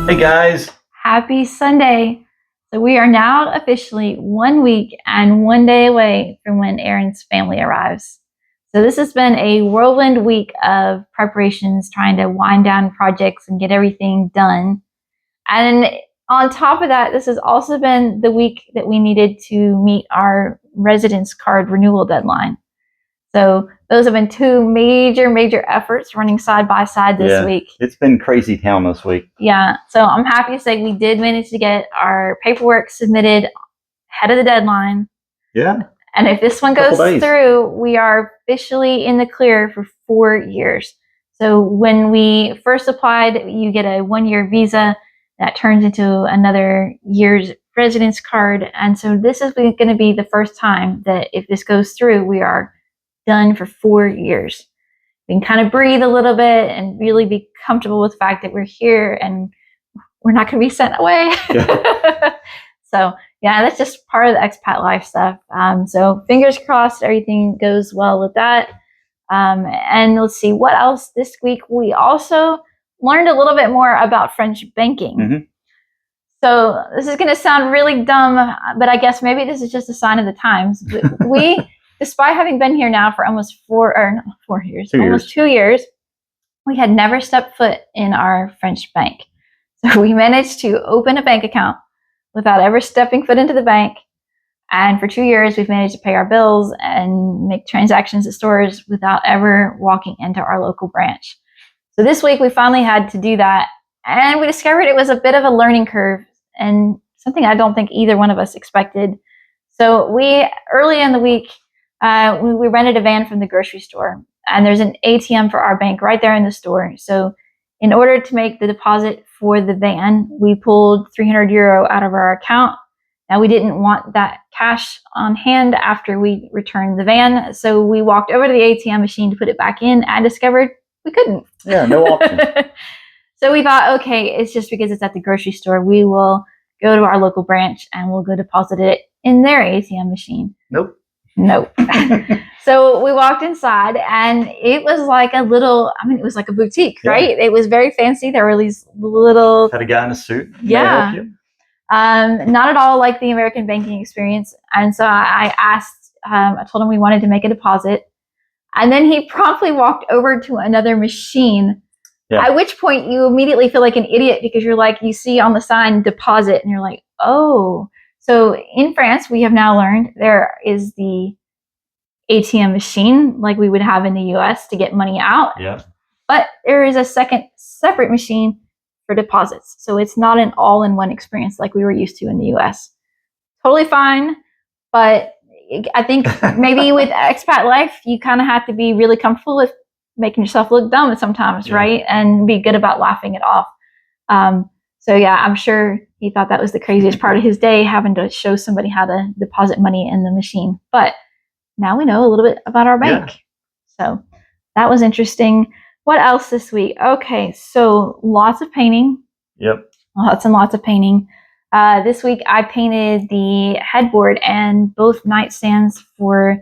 Hey guys. Happy Sunday. So we are now officially 1 week and 1 day away from when Aaron's family arrives. So this has been a whirlwind week of preparations, trying to wind down projects and get everything done. And on top of that, this has also been the week that we needed to meet our residence card renewal deadline. So those have been two major efforts running side by side this week. It's been crazy town this week. Yeah. So I'm happy to say we did manage to get our paperwork submitted ahead of the deadline. Yeah. And if this one goes through, we are officially in the clear for 4 years. So when we first applied, you get a 1-year visa that turns into another year's residence card. And so this is going to be the first time that if this goes through, we are done for 4 years. We can kind of breathe a little bit and really be comfortable with the fact that we're here and we're not going to be sent away. Yeah. So yeah, that's just part of the expat life stuff. So fingers crossed everything goes well with that. And let's see what else this week. We also learned a little bit more about French banking. Mm-hmm. So this is going to sound really dumb, but I guess maybe this is just a sign of the times. We despite having been here now for almost 2 years, we had never stepped foot in our French bank. So we managed to open a bank account without ever stepping foot into the bank. And for 2 years, we've managed to pay our bills and make transactions at stores without ever walking into our local branch. So this week, we finally had to do that. And we discovered it was a bit of a learning curve and something I don't think either one of us expected. So early in the week, we rented a van from the grocery store, and there's an ATM for our bank right there in the store. So in order to make the deposit for the van, we pulled €300 out of our account. Now, we didn't want that cash on hand after we returned the van, so we walked over to the ATM machine to put it back in and discovered we couldn't. Yeah, no option. So we thought, okay, it's just because it's at the grocery store. We will go to our local branch and we'll go deposit it in their ATM machine. Nope. So we walked inside and it was like it was like a boutique, right? It was very fancy. There were these little... Had a guy in a suit. Yeah. Not at all like the American banking experience. And so I told him we wanted to make a deposit. And then he promptly walked over to another machine. Yeah. At which point you immediately feel like an idiot because you're like, you see on the sign deposit and you're like, oh. So in France, we have now learned there is the ATM machine like we would have in the US to get money out. Yeah. But there is a second separate machine for deposits. So it's not an all-in-one experience like we were used to in the US. Totally fine. But I think maybe with expat life, you kind of have to be really comfortable with making yourself look dumb sometimes, right? And be good about laughing it off. So yeah, I'm sure he thought that was the craziest part of his day, having to show somebody how to deposit money in the machine. But now we know a little bit about our bank. Yeah. So that was interesting. What else this week? Okay, so lots of painting. Yep. Lots and lots of painting. This week I painted the headboard and both nightstands for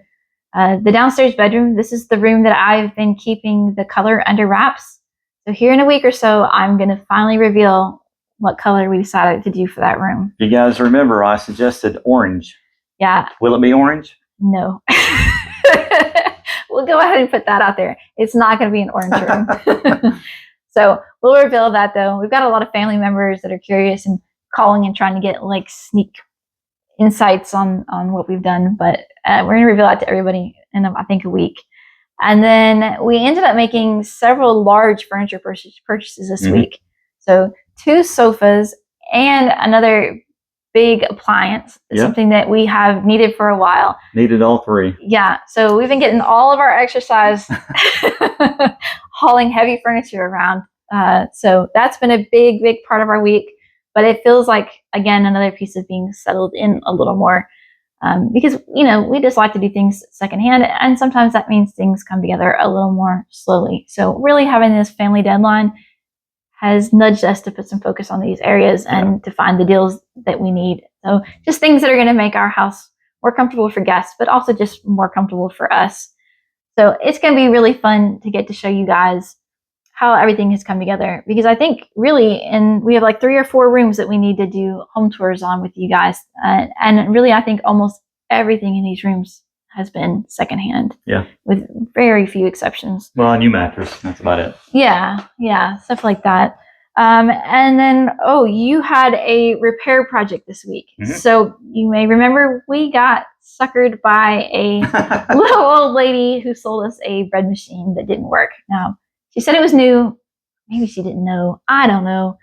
the downstairs bedroom. This is the room that I've been keeping the color under wraps. So here in a week or so, I'm going to finally reveal what color we decided to do for that room. You guys remember I suggested orange. Yeah. Will it be orange? No. We'll go ahead and put that out there. It's not going to be an orange room. So we'll reveal that though. We've got a lot of family members that are curious and calling and trying to get like sneak insights on what we've done. But we're going to reveal that to everybody in I think a week. And then we ended up making several large furniture purchases this week. So 2 sofas and another big appliance, something that we have needed for a while. Needed all 3. Yeah. So we've been getting all of our exercise hauling heavy furniture around. So that's been a big part of our week. But it feels like, again, another piece of being settled in a little more. Because, we just like to do things secondhand. And sometimes that means things come together a little more slowly. So really having this family deadline has nudged us to put some focus on these areas and to find the deals that we need. So just things that are going to make our house more comfortable for guests, but also just more comfortable for us. So it's going to be really fun to get to show you guys how everything has come together, because I think really, and we have like 3 or 4 rooms that we need to do home tours on with you guys. And really, I think almost everything in these rooms has been secondhand. Yeah. With very few exceptions. Well, a new mattress. That's about it. Yeah, stuff like that. And then, you had a repair project this week. Mm-hmm. So you may remember we got suckered by a little old lady who sold us a bread machine that didn't work. Now, she said it was new. Maybe she didn't know. I don't know.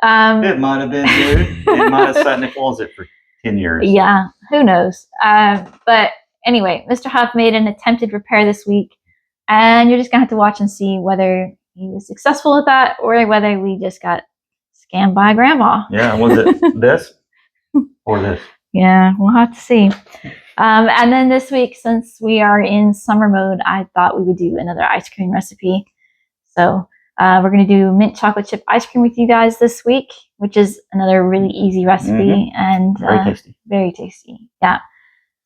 It might have been new. It might have sat in the closet for 10 years. Yeah, who knows? But anyway, Mr. Huff made an attempted repair this week, and you're just going to have to watch and see whether he was successful at that or whether we just got scammed by Grandma. Yeah, was it this or this? Yeah, we'll have to see. And then this week, since we are in summer mode, I thought we would do another ice cream recipe. So we're going to do mint chocolate chip ice cream with you guys this week, which is another really easy recipe and very tasty. Very tasty. Yeah.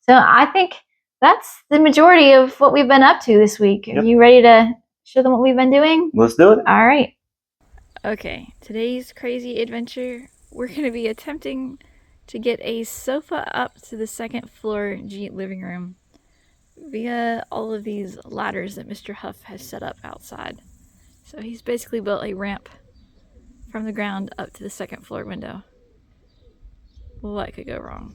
So I think that's the majority of what we've been up to this week. Are you ready to show them what we've been doing? Let's do it. All right. Okay, today's crazy adventure, we're going to be attempting to get a sofa up to the second floor living room via all of these ladders that Mr. Huff has set up outside. So he's basically built a ramp from the ground up to the second floor window. What could go wrong?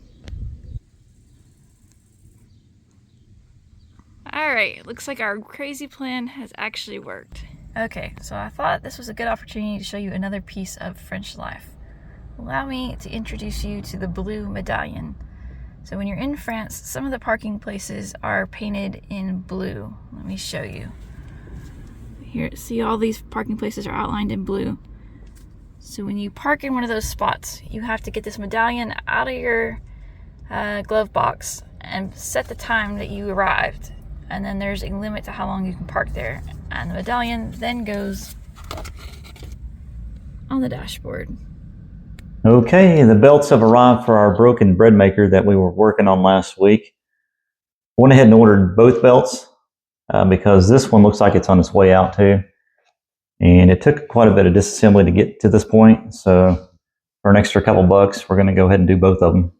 Alright, looks like our crazy plan has actually worked. Okay, so I thought this was a good opportunity to show you another piece of French life. Allow me to introduce you to the blue medallion. So when you're in France, some of the parking places are painted in blue. Let me show you. Here, see, all these parking places are outlined in blue. So when you park in one of those spots, you have to get this medallion out of your glove box and set the time that you arrived. And then there's a limit to how long you can park there. And the medallion then goes on the dashboard. Okay, the belts have arrived for our broken bread maker that we were working on last week. Went ahead and ordered both belts because this one looks like it's on its way out too. And it took quite a bit of disassembly to get to this point. So for an extra couple bucks, we're going to go ahead and do both of them.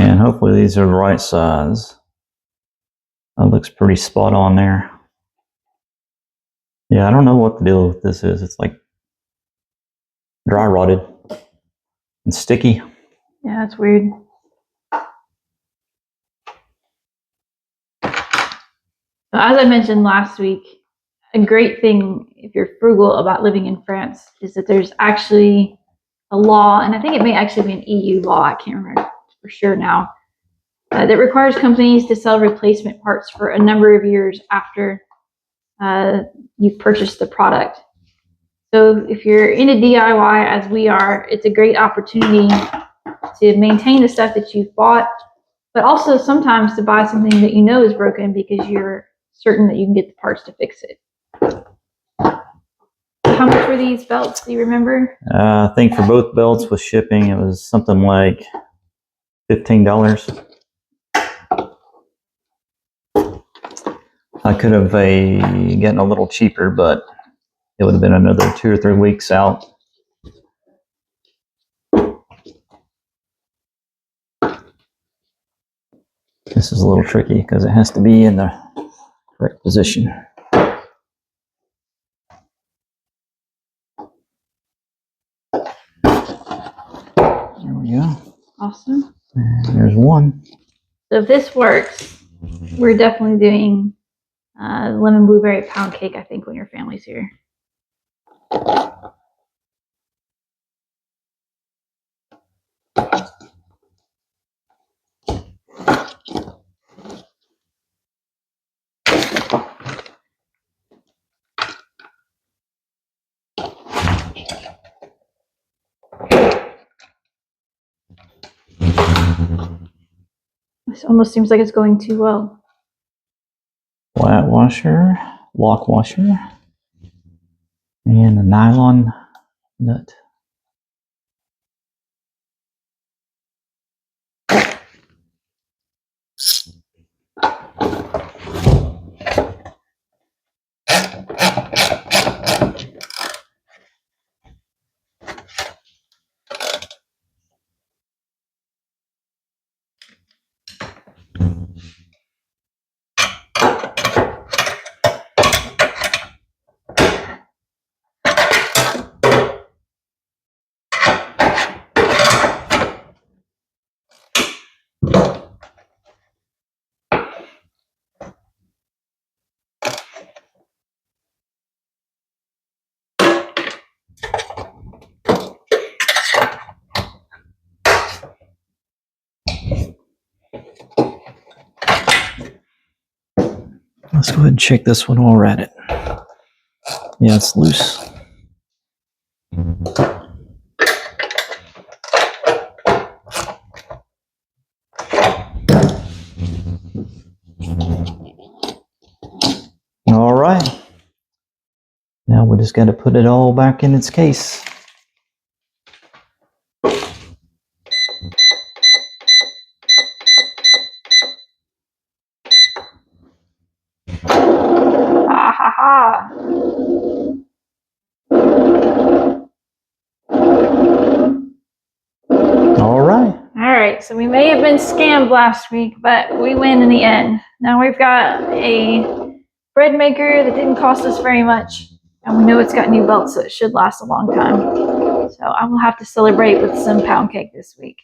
And hopefully these are the right size. That looks pretty spot on there. Yeah, I don't know what the deal with this is. It's like dry rotted and sticky. Yeah, that's weird. As I mentioned last week, a great thing if you're frugal about living in France is that there's actually a law, and I think it may actually be an EU law, I can't remember for sure now, that requires companies to sell replacement parts for a number of years after you've purchased the product. So if you're into DIY as we are, it's a great opportunity to maintain the stuff that you've bought, but also sometimes to buy something that you know is broken because you're certain that you can get the parts to fix it. How much were these belts? Do you remember? I think for both belts with shipping, it was something like $15. I could have gotten a little cheaper, but it would have been another 2 or 3 weeks out. This is a little tricky because it has to be in the correct position. There we go. Awesome. And there's one. So if this works, we're definitely doing lemon blueberry pound cake, I think, when your family's here. This almost seems like it's going too well. Flat washer, lock washer, and a nylon nut. Let's go ahead and check this one while we're at it. Yeah, it's loose. All right. Now we just got to put it all back in its case. Ha ha ha. All right. All right, so we may have been scammed last week, but we win in the end. Now we've got a bread maker that didn't cost us very much, and we know it's got new belts, so it should last a long time. So I will have to celebrate with some pound cake this week.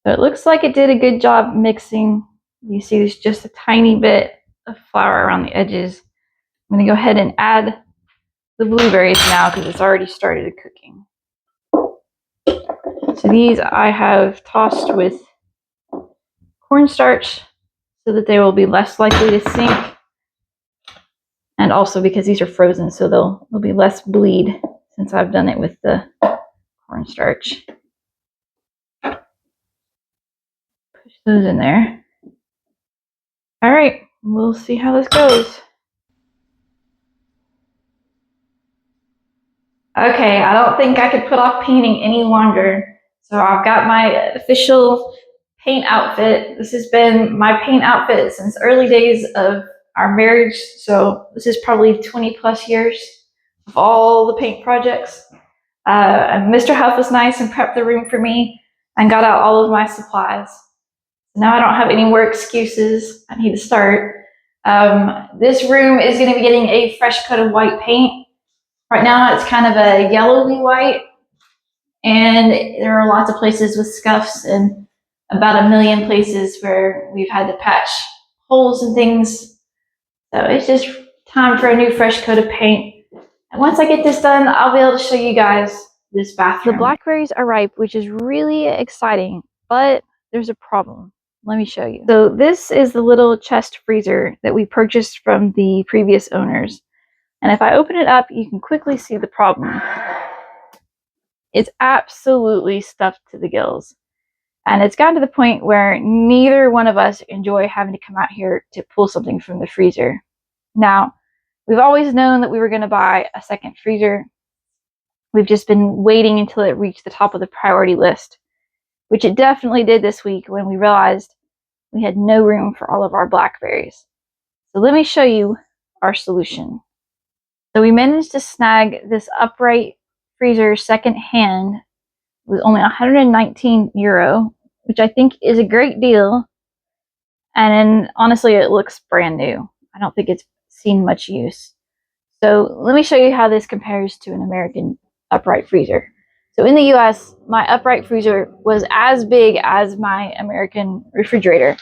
So it looks like it did a good job mixing. You see there's just a tiny bit of flour around the edges. I'm going to go ahead and add the blueberries now because it's already started cooking. So these I have tossed with cornstarch so that they will be less likely to sink. And also because these are frozen, so they'll be less bleed since I've done it with the cornstarch. Push those in there. All right, we'll see how this goes. Okay, I don't think I could put off painting any longer. So I've got my official paint outfit. This has been my paint outfit since early days of our marriage. So this is probably 20 plus years of all the paint projects. And Mr. Huff was nice and prepped the room for me and got out all of my supplies. Now I don't have any more excuses. I need to start. This room is going to be getting a fresh coat of white paint. Right now it's kind of a yellowy white, and there are lots of places with scuffs and about a million places where we've had to patch holes and things. So it's just time for a new fresh coat of paint. And once I get this done, I'll be able to show you guys this bathroom. The blackberries are ripe, which is really exciting, but there's a problem. Let me show you. So this is the little chest freezer that we purchased from the previous owners. And if I open it up, you can quickly see the problem. It's absolutely stuffed to the gills. And it's gotten to the point where neither one of us enjoy having to come out here to pull something from the freezer. Now, we've always known that we were going to buy a second freezer. We've just been waiting until it reached the top of the priority list, which it definitely did this week when we realized we had no room for all of our blackberries. So let me show you our solution. So we managed to snag this upright freezer secondhand with only 119 euro, which I think is a great deal. And honestly, it looks brand new. I don't think it's seen much use. So let me show you how this compares to an American upright freezer. So in the US, my upright freezer was as big as my American refrigerator.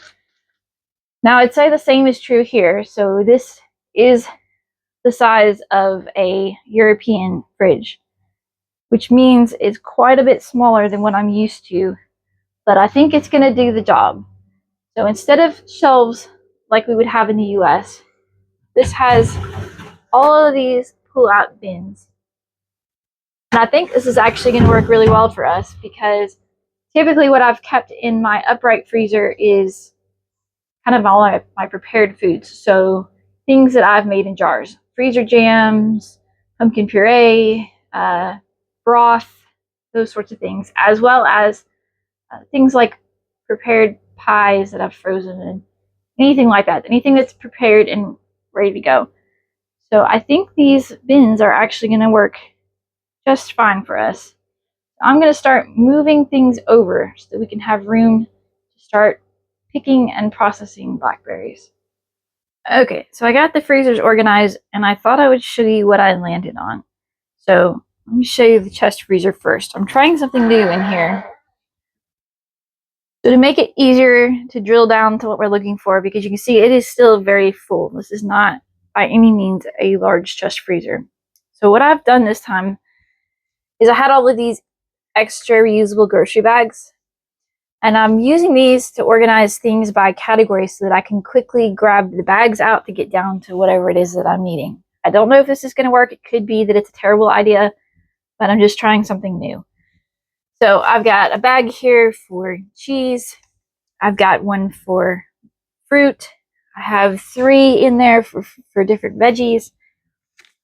Now, I'd say the same is true here. So this is the size of a European fridge, which means it's quite a bit smaller than what I'm used to, but I think it's going to do the job. So instead of shelves like we would have in the US, this has all of these pull-out bins. And I think this is actually going to work really well for us because typically what I've kept in my upright freezer is kind of all my prepared foods. So things that I've made in jars, freezer jams, pumpkin puree, broth, those sorts of things, as well as things like prepared pies that I've frozen and anything like that, anything that's prepared and ready to go. So I think these bins are actually going to work just fine for us. I'm going to start moving things over so that we can have room to start picking and processing blackberries. Okay, so I got the freezers organized and I thought I would show you what I landed on. So let me show you the chest freezer first. I'm trying something new in here. So to make it easier to drill down to what we're looking for, because you can see it is still very full. This is not by any means a large chest freezer. So what I've done this time is I had all of these extra reusable grocery bags, and I'm using these to organize things by category so that I can quickly grab the bags out to get down to whatever it is that I'm needing. I don't know if this is going to work. It could be that it's a terrible idea, but I'm just trying something new. So I've got a bag here for cheese. I've got one for fruit. I have 3 in there for different veggies.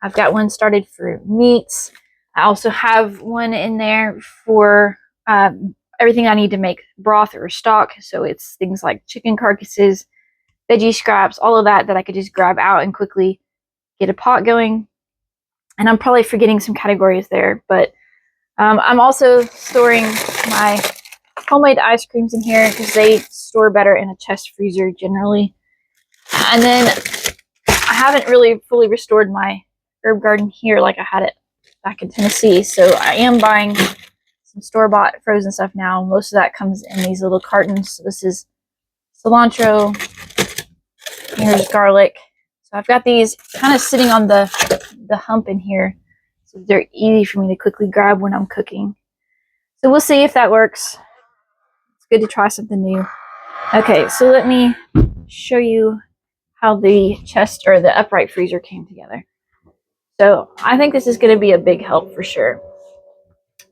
I've got one started for meats. I also have one in there for everything I need to make broth or stock. So it's things like chicken carcasses, veggie scraps, all of that I could just grab out and quickly get a pot going. And I'm probably forgetting some categories there, but I'm also storing my homemade ice creams in here because they store better in a chest freezer generally. And then I haven't really fully restored my herb garden here like I had it back in Tennessee. So I am buying some store-bought frozen stuff now. Most of that comes in these little cartons. So this is cilantro. Here's garlic. So I've got these kind of sitting on the hump in here. So they're easy for me to quickly grab when I'm cooking. So we'll see if that works. It's good to try something new. Okay, so let me show you how the chest or the upright freezer came together. So I think this is going to be a big help for sure.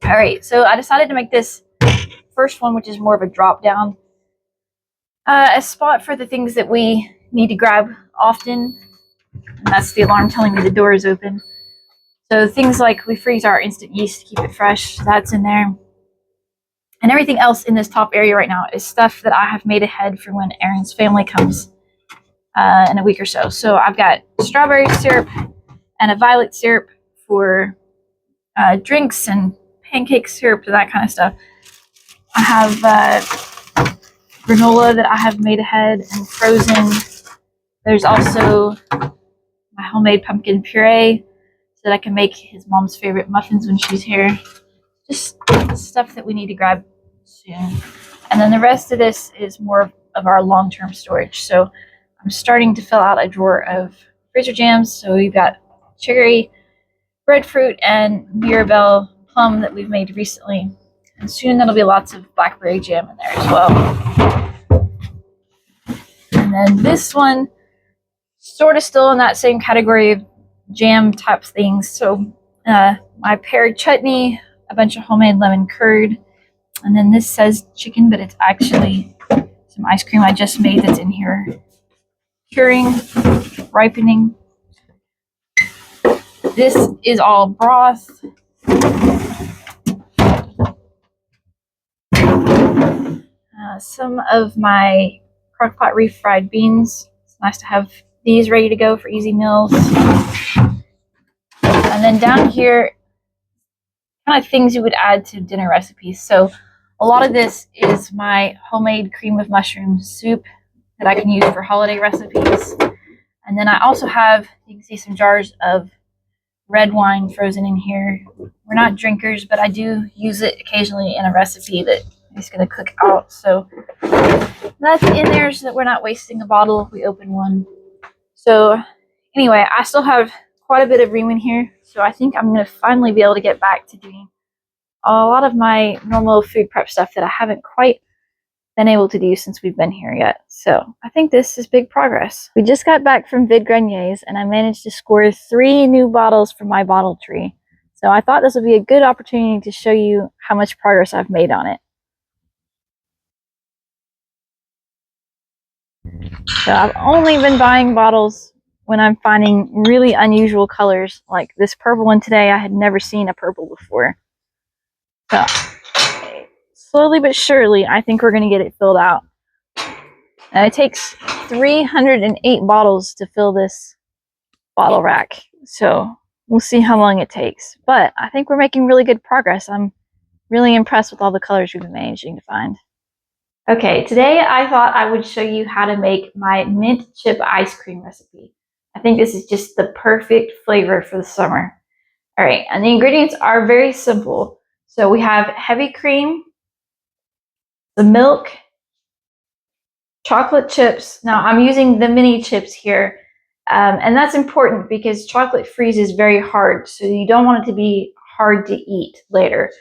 All right, so I decided to make this first one, which is more of a drop down, a spot for the things that we need to grab often. And that's the alarm telling me the door is open. So things like we freeze our instant yeast to keep it fresh, that's in there. And everything else in this top area right now is stuff that I have made ahead for when Aaron's family comes in a week or so. So I've got strawberry syrup and a violet syrup for drinks and pancake syrup, that kind of stuff. I have granola that I have made ahead and frozen. There's also my homemade pumpkin puree so that I can make his mom's favorite muffins when she's here. Just stuff that we need to grab soon. And then the rest of this is more of our long-term storage. So I'm starting to fill out a drawer of freezer jams. So we've got cherry, breadfruit, and Mirabelle plum that we've made recently. And soon there'll be lots of blackberry jam in there as well. And then this one, sort of still in that same category of jam type things. So my pear chutney, a bunch of homemade lemon curd, and then this says chicken, but it's actually some ice cream I just made that's in here. Curing, ripening. This is all broth. Some of my crockpot refried beans. It's nice to have these ready to go for easy meals. And then down here, kind of things you would add to dinner recipes. So a lot of this is my homemade cream of mushroom soup that I can use for holiday recipes. And then I also have, you can see some jars of red wine frozen in here. We're not drinkers, but I do use it occasionally in a recipe that It's going to cook out. So that's in there so that we're not wasting a bottle if we open one. So anyway, I still have quite a bit of room in here. So I think I'm going to finally be able to get back to doing a lot of my normal food prep stuff that I haven't quite been able to do since we've been here yet. So I think this is big progress. We just got back from Vide Greniers and I managed to score 3 new bottles for my bottle tree. So I thought this would be a good opportunity to show you how much progress I've made on it. So I've only been buying bottles when I'm finding really unusual colors, like this purple one today. I had never seen a purple before. So slowly but surely, I think we're going to get it filled out. And it takes 308 bottles to fill this bottle rack. So we'll see how long it takes. But I think we're making really good progress. I'm really impressed with all the colors we've been managing to find. Okay, today I thought I would show you how to make my mint chip ice cream recipe. I think this is just the perfect flavor for the summer. All right, and the ingredients are very simple. So we have heavy cream, the milk, chocolate chips. Now I'm using the mini chips here, and that's important because chocolate freezes very hard, so you don't want it to be hard to eat later.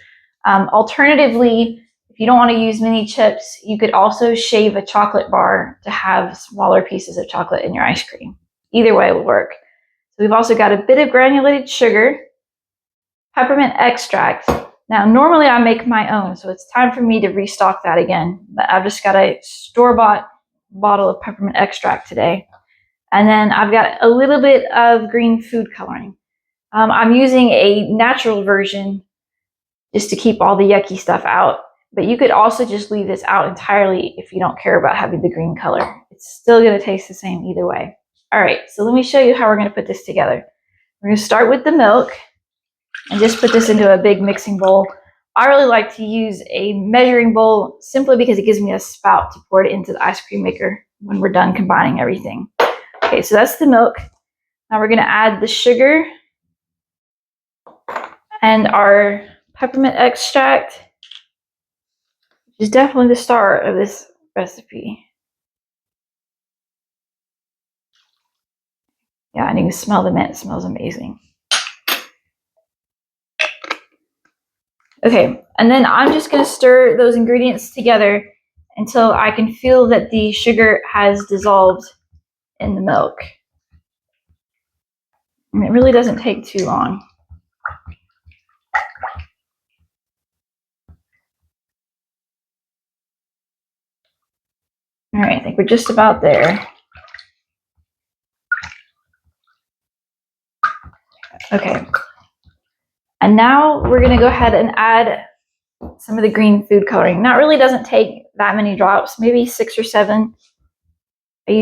Alternatively, if you don't want to use mini chips, you could also shave a chocolate bar to have smaller pieces of chocolate in your ice cream. Either way will work. So we've also got a bit of granulated sugar, peppermint extract. Now, normally I make my own, so it's time for me to restock that again. But I've just got a store-bought bottle of peppermint extract today. And then I've got a little bit of green food coloring. I'm using a natural version just to keep all the yucky stuff out. But you could also just leave this out entirely if you don't care about having the green color. It's still going to taste the same either way. All right, so let me show you how we're going to put this together. We're going to start with the milk and just put this into a big mixing bowl. I really like to use a measuring bowl simply because it gives me a spout to pour it into the ice cream maker when we're done combining everything. Okay, so that's the milk. Now we're going to add the sugar and our peppermint extract, which is definitely the star of this recipe. Yeah, I need to smell the mint. It smells amazing. Okay, and then I'm just going to stir those ingredients together until I can feel that the sugar has dissolved in the milk. And it really doesn't take too long. All right, I think we're just about there. Okay. And now we're going to go ahead and add some of the green food coloring. Now it really doesn't take that many drops, maybe 6 or 7. I'll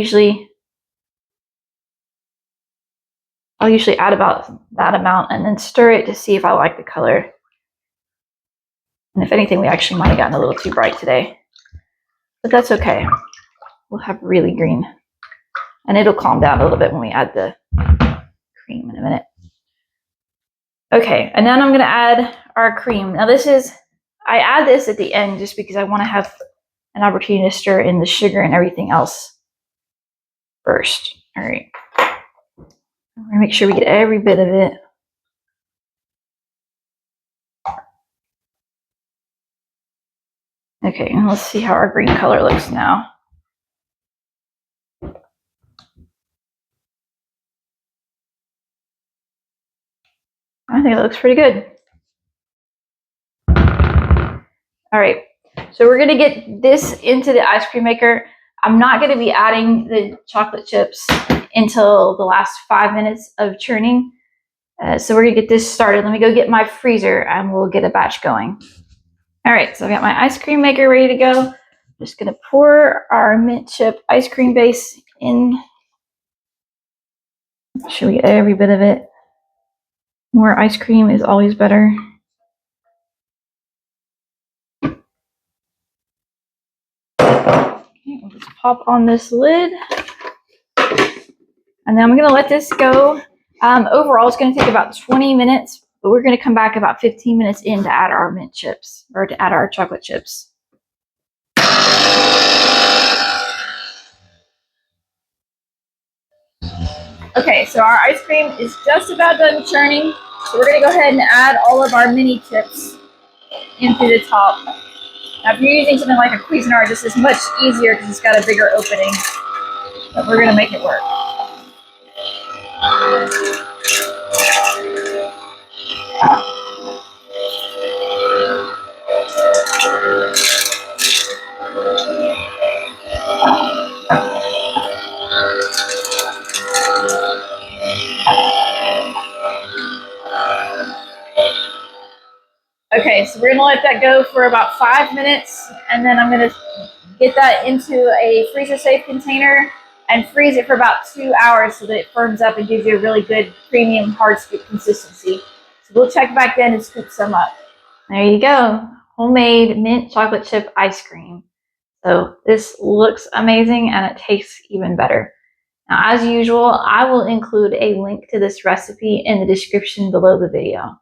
usually add about that amount and then stir it to see if I like the color. And if anything, we actually might have gotten a little too bright today. But that's okay. We'll have really green. And it'll calm down a little bit when we add the cream in a minute. Okay, and then I'm going to add our cream. Now I add this at the end just because I want to have an opportunity to stir in the sugar and everything else first. All right. I'm going to make sure we get every bit of it. Okay, and let's see how our green color looks now. I think it looks pretty good. All right, so we're going to get this into the ice cream maker. I'm not going to be adding the chocolate chips until the last 5 minutes of churning. So we're going to get this started. Let me go get my freezer and we'll get a batch going. All right, so I've got my ice cream maker ready to go. I'm just going to pour our mint chip ice cream base in. Make sure we get every bit of it. More ice cream is always better. Okay, we'll just pop on this lid. And then I'm going to let this go. Overall, it's going to take about 20 minutes, but we're going to come back about 15 minutes in to add our mint chips, or to add our chocolate chips. Okay, so our ice cream is just about done churning. So we're gonna go ahead and add all of our mini chips into the top. Now if you're using something like a Cuisinart, this is much easier because it's got a bigger opening. But we're gonna make it work. Okay, so we're gonna let that go for about 5 minutes, and then I'm gonna get that into a freezer safe container and freeze it for about 2 hours so that it firms up and gives you a really good premium hard scoop consistency. So we'll check back then and scoop some up. There you go, homemade mint chocolate chip ice cream. So this looks amazing and it tastes even better. Now, as usual, I will include a link to this recipe in the description below the video.